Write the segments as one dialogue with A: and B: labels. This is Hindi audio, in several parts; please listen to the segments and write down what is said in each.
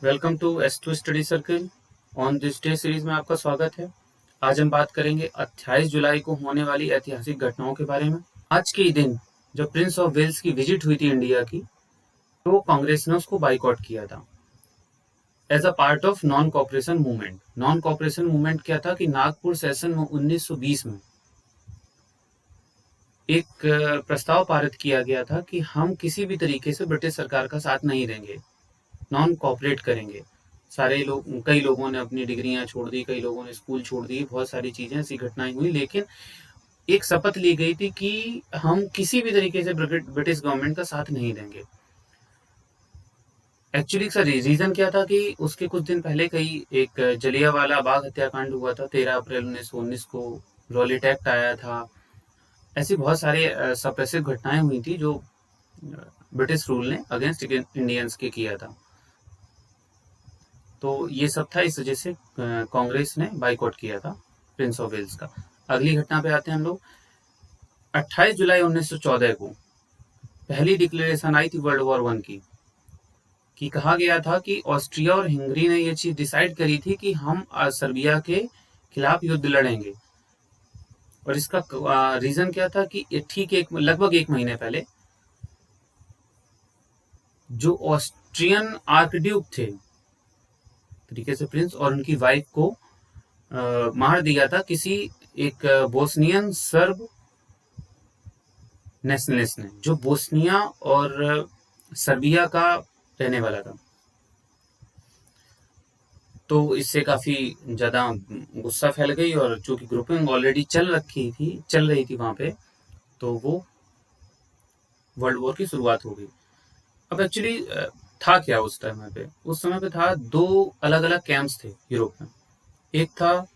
A: Welcome to S2 study circle. On this day series में आपका स्वागत है। आज हम बात करेंगे 28 जुलाई को होने वाली ऐतिहासिक घटनाओं के बारे में। आज के ही दिन जब प्रिंस ऑफ वेल्स की विजिट हुई थी इंडिया की, तो कांग्रेस ने उसको बाइकआउट किया था as a part of non cooperation movement. Non cooperation movement क्या था कि नागपुर सेशन में 1920 में एक प्रस्ताव पारित किया गया था कि हम किसी भी तरीके से ब्रिटिश सरकार का साथ नहीं देंगे, नॉन कॉपरेट करेंगे। सारे लोग, कई लोगों ने अपनी डिग्रियां छोड़ दी, कई लोगों ने स्कूल छोड़ दिए, बहुत सारी चीजें ऐसी घटनाएं हुई, लेकिन एक शपथ ली गई थी कि हम किसी भी तरीके से ब्रिटिश गवर्नमेंट का साथ नहीं देंगे। एक्चुअली सर रीजन क्या था कि उसके कुछ दिन पहले कई एक जलियांवाला बाग हत्याकांड हुआ था। 13 अप्रैल 1919 को रॉलेट एक्ट आया था। ऐसी बहुत सारे सप्रेसिव घटनाएं हुई थी जो ब्रिटिश रूल ने अगेंस्ट इंडियंस के किया था। तो ये सब था, इस वजह से कांग्रेस ने बाइकआउट किया था प्रिंस ऑफ वेल्स का। अगली घटना पे आते हैं हम लोग। 28 जुलाई 1914 को पहली डिक्लेरेशन आई थी वर्ल्ड वॉर वन की, कहा गया था कि ऑस्ट्रिया और हंगरी ने ये चीज डिसाइड करी थी कि हम सर्बिया के खिलाफ युद्ध लड़ेंगे। और इसका रीजन क्या था कि ठीक लगभग एक महीने पहले जो ऑस्ट्रियन आर्कड्यूक थे, तरीके से प्रिंस, और उनकी वाइफ को मार दिया था किसी एक बोस्नियन सर्ब नेशनलिस्ट ने, जो बोस्निया और सर्बिया का रहने वाला था। तो इससे काफी ज्यादा गुस्सा फैल गई, और चूंकि ग्रुपिंग ऑलरेडी चल रही थी वहां पे, तो वो वर्ल्ड वॉर की शुरुआत हो गई। अब एक्चुअली था क्या उस टाइम पे? उस समय पे था, दो अलग अलग कैंप्स थे यूरोप में। एक था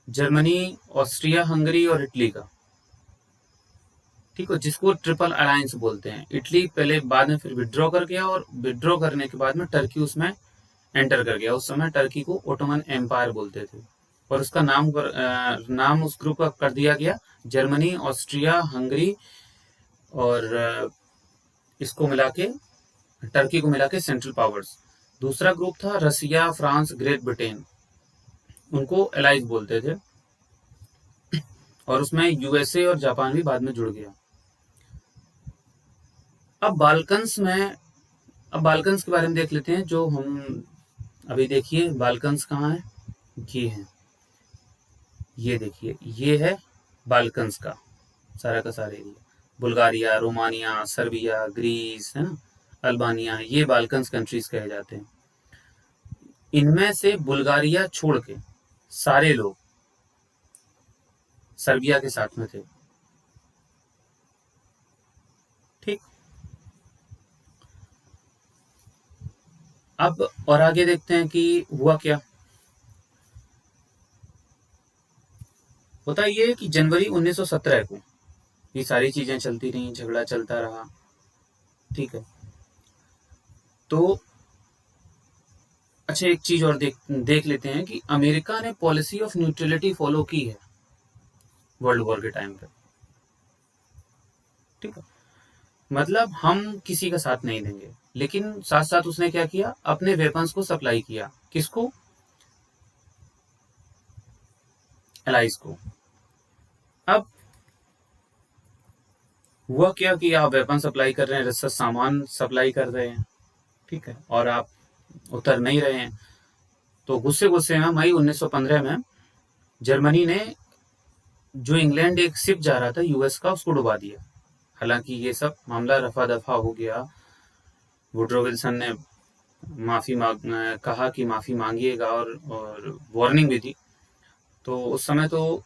A: जर्मनी, ऑस्ट्रिया, हंगरी और इटली का, ठीक है, जिसको ट्रिपल अलायंस बोलते हैं। इटली पहले, बाद में फिर विड्रॉ कर गया, और विड्रॉ करने के बाद में टर्की उसमें एंटर कर गया। उस समय टर्की को ओटोमन एम्पायर बोलते थे, और उसका नाम उस ग्रुप का कर दिया गया जर्मनी, ऑस्ट्रिया, हंगरी और इसको मिला के, टर्की को मिला के सेंट्रल पावर्स। दूसरा ग्रुप था रसिया, फ्रांस, ग्रेट ब्रिटेन, उनको एलाइज बोलते थे, और उसमें यूएसए और जापान भी बाद में जुड़ गया। अब बाल्कन्स के बारे में देख लेते हैं। जो हम अभी, देखिए बाल्कन्स कहाँ है, ये है, ये देखिए, ये है बाल्कन्स का सारा area. Bulgaria, Romania, Serbia, Greece, है ना, अल्बानिया, ये बाल्कन्स कंट्रीज कहे जाते हैं। इनमें से बुल्गारिया छोड़ के सारे लोग सर्बिया के साथ में थे, ठीक। अब और आगे देखते हैं कि हुआ क्या। होता ये कि जनवरी 1917 को ये सारी चीजें चलती रही, झगड़ा चलता रहा, ठीक है। तो अच्छा, एक चीज और देख लेते हैं कि अमेरिका ने पॉलिसी ऑफ न्यूट्रलिटी फॉलो की है वर्ल्ड वॉर के टाइम पे, ठीक है। मतलब हम किसी का साथ नहीं देंगे, लेकिन साथ साथ उसने क्या किया, अपने वेपन्स को सप्लाई किया। किसको? एलाइज को। अब हुआ क्या कि आप वेपन सप्लाई कर रहे हैं, रसद सामान सप्लाई कर रहे हैं, ठीक है, और आप उतर नहीं रहे हैं। तो गुस्से गुस्से में मई 1915 में जर्मनी ने, जो इंग्लैंड एक शिप जा रहा था यूएस का, उसको डुबा दिया। हालांकि ये सब मामला रफा दफा हो गया। वुड्रो विल्सन ने कहा कि माफी मांगिएगा, और वार्निंग भी दी। तो उस समय तो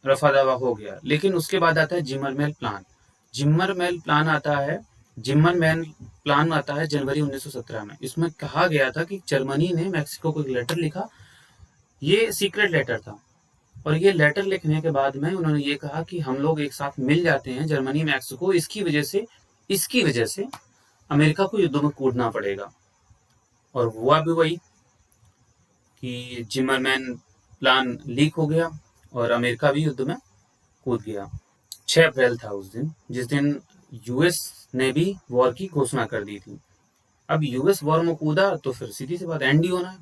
A: रफा दफा हो गया, लेकिन उसके बाद आता है जिम्मरमैन प्लान। जिम्मरमैन प्लान आता है जिम्मरमैन प्लान आता है जनवरी 1917 में। इसमें कहा गया था कि जर्मनी ने मैक्सिको को एक लेटर लिखा। ये सीक्रेट लेटर था, और ये लेटर लिखने के बाद में उन्होंने ये कहा कि हम लोग एक साथ मिल जाते हैं, जर्मनी मैक्सिको, इसकी वजह से अमेरिका को युद्ध में कूदना पड़ेगा। और हुआ भी वही कि जिमरमैन प्लान लीक हो गया, और अमेरिका भी युद्ध में कूद गया। 6 अप्रैल था उस दिन, जिस दिन यूएस ने भी वॉर की घोषणा कर दी थी। अब यूएस वॉर में कूदा तो फिर सीधी सी बात एंड ही होना है।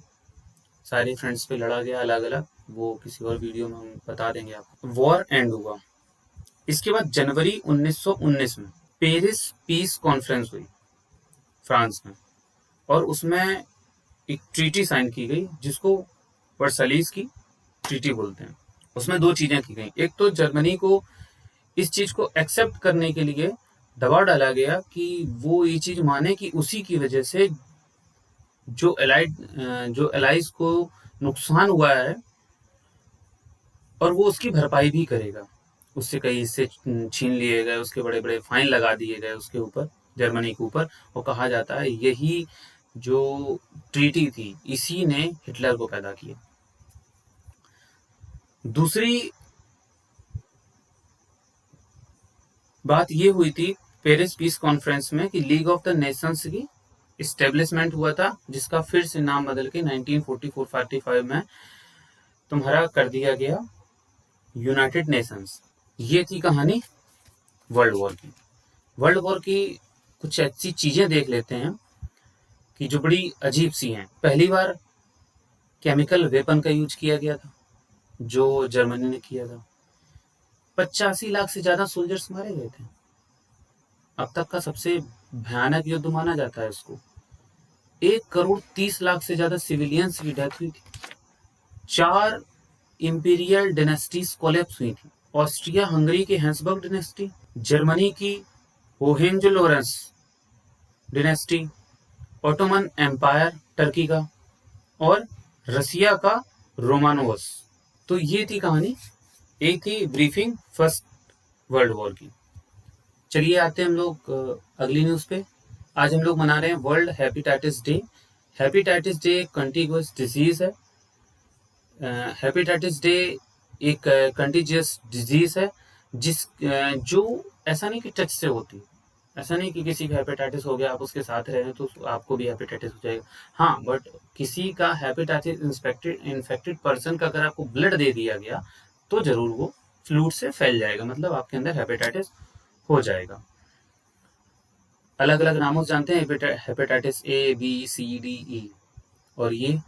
A: सारे फ्रेंड्स पे लड़ा गया अलग अलग, वो किसी और वीडियो में हम बता देंगे आपको। वॉर एंड हुआ। इसके बाद जनवरी 1919 में पेरिस पीस कॉन्फ्रेंस हुई फ्रांस में, और उसमें एक ट्रीटी साइन की गई जिसको वर्साइलीज की ट्रीटी बोलते हैं। उसमें दो चीजें की गई, एक तो जर्मनी को इस चीज को एक्सेप्ट करने के लिए दबाव डाला गया कि वो ये चीज माने कि उसी की वजह से जो एलाइज को नुकसान हुआ है और वो उसकी भरपाई भी करेगा। उससे कई हिस्से छीन लिए गए, उसके बड़े बड़े फाइन लगा दिए गए उसके ऊपर, जर्मनी के ऊपर। और कहा जाता है यही जो ट्रीटी थी इसी ने हिटलर को पैदा किया। दूसरी बात ये हुई थी पेरिस पीस कॉन्फ्रेंस में कि लीग ऑफ द नेशंस की इस्टेब्लिशमेंट हुआ था, जिसका फिर से नाम बदल के 1944-45 में तुम्हारा कर दिया गया यूनाइटेड नेशंस। ये थी कहानी वर्ल्ड वॉर की। वर्ल्ड वॉर की कुछ ऐसी चीजें देख लेते हैं कि जो बड़ी अजीब सी हैं। पहली बार केमिकल वेपन का यूज किया गया था जो जर्मनी ने किया था। 85 लाख से ज्यादा सोल्जर्स मारे गए थे। अब तक का सबसे भयानक युद्ध माना जाता है इसको। 1,30,00,000 से ज्यादा सिविलियंस की डेथ हुई थी। 4 इंपीरियल डायनेस्टीज कोलैप्स हुई थी। ऑस्ट्रिया हंगरी की हैंसबर्ग डायनेस्टी, जर्मनी की होहेंजोलोरेंस डायनेस्टी, ऑटोमन एम्पायर टर्की का, और रसिया का रोमानोवस। तो ये थी कहानी, एक थी ब्रीफिंग फर्स्ट वर्ल्ड वॉर की। चलिए आते हैं हम लोग अगली न्यूज पे। आज हम लोग मना रहे हैं world hepatitis day. Hepatitis day एक कंटीजियस डिजीज है। हेपेटाइटिस डे एक कंटीजियस डिजीज है जो ऐसा नहीं कि टच से होती, ऐसा नहीं कि किसी का हेपेटाइटिस हो गया आप उसके साथ रह रहे हैं तो आपको भी हेपेटाइटिस हो जाएगा। हाँ, बट किसी का हेपेटाइटिस इन्फेक्टेड पर्सन का अगर आपको ब्लड दे दिया गया तो जरूर वो फ्लूइड से फैल जाएगा, मतलब आपके अंदर हेपेटाइटिस हो जाएगा। अलग अलग नामों से जानते हैं, hepatitis A, B, C, D, E. और ये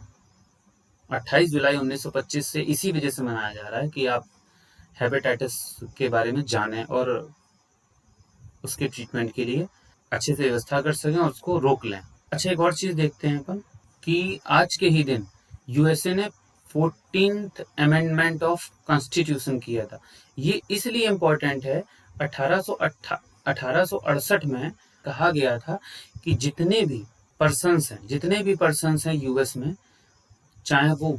A: 28 जुलाई 1925 से इसी वजह से मनाया जा रहा है कि आप हेपेटाइटिस के बारे में जानें और उसके ट्रीटमेंट के लिए अच्छे से व्यवस्था कर सकें और उसको रोक लें। अच्छा, एक और चीज देखते हैं अपन कि आज के ही दिन यूएसए ने 14th अमेंडमेंट ऑफ कॉन्स्टिट्यूशन किया था। ये इसलिए इम्पोर्टेंट है, 1868 में कहा गया था कि जितने भी पर्सन्स हैं यूएस में, चाहे वो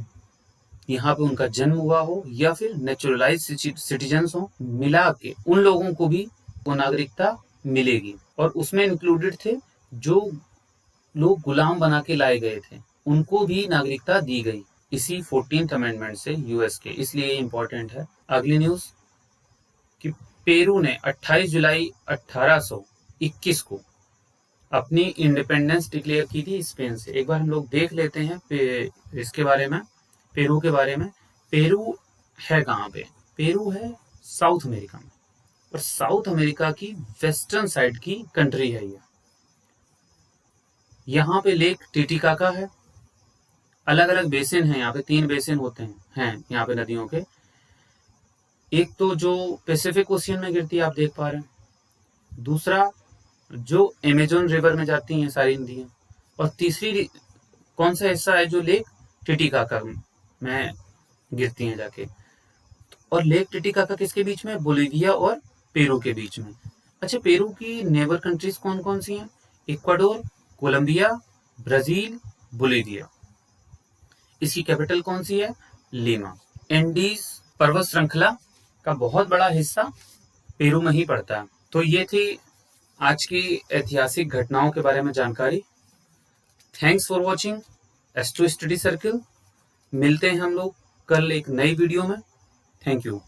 A: यहाँ पे उनका जन्म हुआ हो या फिर नेचुरलाइज सिटीजन्स हो, मिला के उन लोगों को भी वो नागरिकता मिलेगी। और उसमें इंक्लूडेड थे जो लोग गुलाम बना के लाए गए थे, उनको भी नागरिकता दी गई इसी 14th अमेंडमेंट से यूएस के। इसलिए इंपॉर्टेंट है। अगली न्यूज कि पेरू ने 28 जुलाई 1821 को अपनी इंडिपेंडेंस डिक्लेयर की थी स्पेन से। एक बार हम लोग देख लेते हैं इसके बारे में, पेरू के बारे में। पेरू है कहाँ पे? पेरू है साउथ अमेरिका में, और साउथ अमेरिका की वेस्टर्न साइड की कंट्री है ये। यहाँ पे लेक टिटिकाका है। अलग अलग बेसिन है यहाँ पे, 3 बेसिन होते हैं यहाँ पे नदियों के। एक तो जो पैसिफिक ओशियन में गिरती है आप देख पा रहे हैं, दूसरा जो अमेजोन रिवर में जाती हैं सारी नदियाँ, और तीसरी कौन सा हिस्सा है जो लेक टिटिकाका में गिरती हैं जाके। और लेक टिटिकाका किसके बीच में? बोलिविया और पेरू के बीच में। अच्छा, पेरू की नेबर कंट्रीज कौन कौन सी हैं? Ecuador, Colombia, Brazil, Bolivia. इसकी कैपिटल कौन सी है? लीमा। एंडीज पर्वत श्रृंखला का बहुत बड़ा हिस्सा पेरू में ही पड़ता है। तो ये थी आज की ऐतिहासिक घटनाओं के बारे में जानकारी। Thanks for watching astro study circle. मिलते हैं हम लोग कल एक नई वीडियो में। Thank you.